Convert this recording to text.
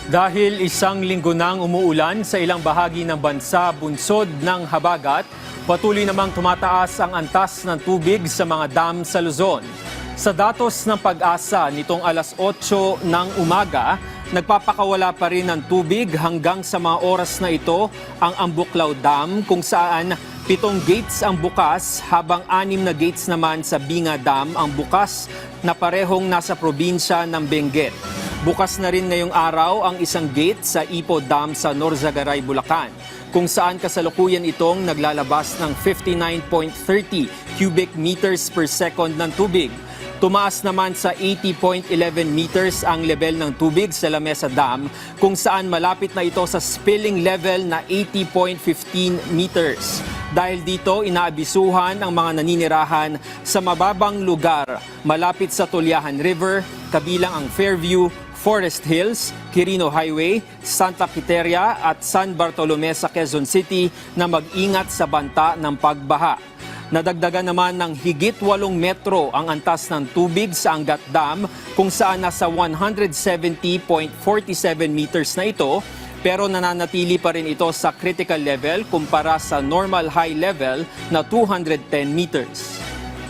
Dahil isang linggo nang umuulan sa ilang bahagi ng bansa bunsod ng habagat, patuloy namang tumataas ang antas ng tubig sa mga dam sa Luzon. Sa datos ng Pag-asa nitong alas 8 ng umaga, nagpapakawala pa rin ng tubig hanggang sa mga oras na ito ang Ambuklaw Dam kung saan 7 gates ang bukas habang 6 na gates naman sa Binga Dam ang bukas na parehong nasa probinsya ng Benguet. Bukas na rin ngayong araw ang isang gate sa Ipo Dam sa Norzagaray, Bulacan, kung saan kasalukuyan itong naglalabas ng 59.30 cubic meters per second ng tubig. Tumaas naman sa 80.11 meters ang level ng tubig sa Lamesa Dam, kung saan malapit na ito sa spilling level na 80.15 meters. Dahil dito, inaabisuhan ang mga naninirahan sa mababang lugar malapit sa Tulyahan River, kabilang ang Fairview, Forest Hills, Quirino Highway, Santa Quiteria at San Bartolome sa Quezon City na mag-ingat sa banta ng pagbaha. Nadagdagan naman ng higit 8 metro ang antas ng tubig sa Angat Dam kung saan nasa 170.47 meters na ito, pero nananatili pa rin ito sa critical level kumpara sa normal high level na 210 meters.